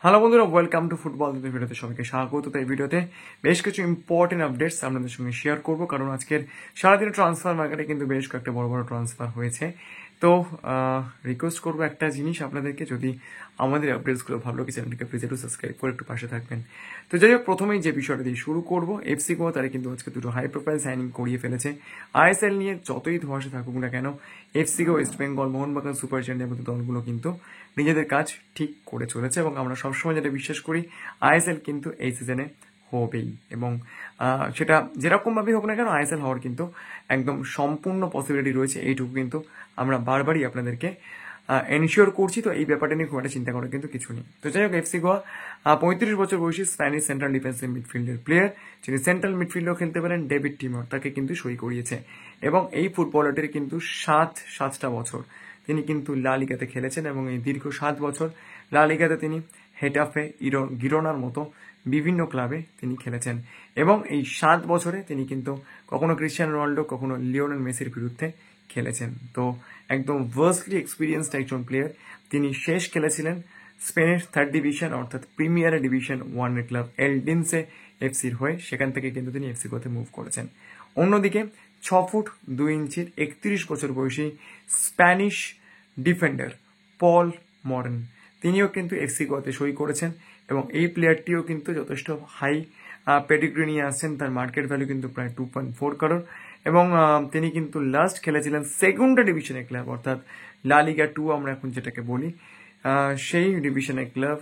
Hello বন্ধুরা, welcome to football ভিডিওতে সবাইকে স্বাগত। এই ভিডিওতে বেশ কিছু ইম্পর্টেন্ট আপডেটস আপনাদের সঙ্গে শেয়ার করব, কারণ আজকের সারাদিন ট্রান্সফার মার্কেটে কিন্তু বেশ কয়েকটা বড় বড় ট্রান্সফার হয়েছে। তো রিকোয়েস্ট করবো একটা জিনিস আপনাদেরকে, যদি আমাদের আপডেটসগুলো ভালো লাগে চ্যানেলটিকে প্লিজ একটু সাবস্ক্রাইব করে একটু পাশে থাকবেন। তো যাই হোক, প্রথমেই যে বিষয়টা দিয়ে শুরু করবো, এফসি গোয়া তারা কিন্তু আজকে দুটো হাই প্রোফাইল সাইনিং করিয়ে ফেলেছে। আইএসএল নিয়ে যতই ধোঁয়াশা থাকুক না কেন, এফসি গোয়া, ওয়েস্ট বেঙ্গল, মোহনবাগান, সুপার জায়ান্টের মতো দলগুলো কিন্তু নিজেদের কাজ ঠিক করে চলেছে এবং আমরা সবসময় যেটা বিশ্বাস করি, আইএসএল কিন্তু এই সিজনে হবেই এবং সেটা যেরকমভাবেই হোক না কেন আইএসএল হওয়ার কিন্তু একদম সম্পূর্ণ পসিবিলিটি রয়েছে। এইটুকু কিন্তু আমরা বারবারই আপনাদেরকে এনশিওর করছি। তো এই ব্যাপারটা নিয়ে খুব একটা চিন্তা করার কিন্তু কিছু নেই। তো যাই হোক, এফসি গোয়া 35 বছর বয়সী স্প্যানিশ সেন্ট্রাল ডিফেন্সিভ মিডফিল্ডের প্লেয়ার, যিনি সেন্ট্রাল মিডফিল্ডেও খেলতে পারেন, ডেভিড টিমর, তাকে কিন্তু সই করিয়েছে এবং এই ফুটবলারটির কিন্তু সাতটা বছর তিনি কিন্তু লা লিগাতে খেলেছেন এবং এই দীর্ঘ 7 বছর লা লিগাতে তিনি হেটাফে, গিরোনার মতো বিভিন্ন ক্লাবে তিনি খেলেছেন এবং এই 7 বছরে তিনি কিন্তু কখনো ক্রিশ্চিয়ানো রোনাল্ডো, কখনো লিওনেল মেসির বিরুদ্ধে খেলেছেন। তো একদম ভার্সলি এক্সপিরিয়েন্সড একজন প্লেয়ার। তিনি শেষ খেলেছিলেন স্পেনের 3rd ডিভিশন অর্থাৎ প্রিমিয়ার ডিভিশন 1 ক্লাব এলডিনসে এফসির হয়ে। সেখান থেকে কিন্তু তিনি এফসি গোতে মুভ করেছেন। অন্যদিকে 6 ফুট 2 ইঞ্চির 31 বছর বয়সী স্প্যানিশ ডিফেন্ডার পল মরেন, তিনিও কিন্তু এফসি গোতে সই করেছেন এবং এই প্লেয়ারটিও কিন্তু যথেষ্ট হাই পেডিগ্রি নিয়ে আসছেন। তার মার্কেট ভ্যালু কিন্তু প্রায় 2.4 করোড় এবং তিনি কিন্তু লাস্ট খেলেছিলেন সেকেন্ড ডিভিশনের ক্লাব অর্থাৎ লা লিগা 2 আমরা এখন যেটাকে বলি, সেই ডিভিশনের ক্লাব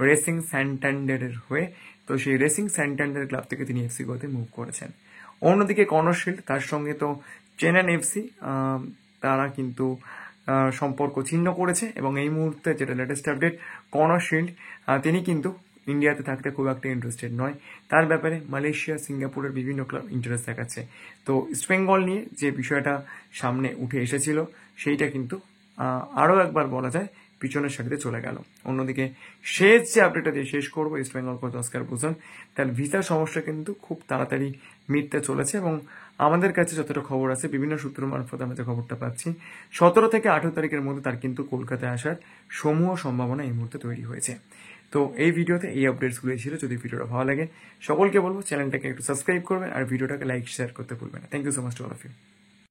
রেসিং স্যান্টান্ডারের হয়ে। তো সেই রেসিং স্যান্টান্ডার ক্লাব থেকে তিনি এফসি গোতে মুভ করেছেন। অন্যদিকে কর্নার শিল্ড, তার সঙ্গে তো চেনান এফসি তারা কিন্তু সম্পর্ক ছিন্ন করেছে এবং এই মুহূর্তে যেটা লেটেস্ট আপডেট, কর্নার শিল্ড তিনি কিন্তু ইন্ডিয়াতে থাকতে খুব একটা ইন্টারেস্টেড নয়। তার ব্যাপারে মালয়েশিয়া, সিঙ্গাপুরের বিভিন্ন ক্লাব ইন্টারেস্ট দেখাচ্ছে। তো ইস্ট বেঙ্গল নিয়ে যে বিষয়টা সামনে উঠে এসেছিল, সেইটা কিন্তু আরও একবার বলা যায় পিছনের সারিতে চলে গেল। অন্যদিকে শেষ যে আপডেটটা দিয়ে শেষ করবো, ইস্ট বেঙ্গল কোচ অস্কার বুজন, তার ভিসার সমস্যা কিন্তু খুব তাড়াতাড়ি মিটতে চলেছে এবং আমাদের কাছে যতটা খবর আছে, বিভিন্ন সূত্র মারফত আমরা যে খবরটা পাচ্ছি, 17 থেকে 18 তারিখের মধ্যে তার কিন্তু কলকাতায় আসার সমূহ সম্ভাবনা এই মুহূর্তে তৈরি হয়েছে। তো এই ভিডিওতে এই আপডেটসগুলোই ছিল। যদি ভিডিওটা ভালো লাগে, সকলকে বলবো চ্যানেলটাকে একটু সাবস্ক্রাইব করবেন আর ভিডিওটাকে লাইক শেয়ার করতে ভুলবেন না। Thank you so much to all of you.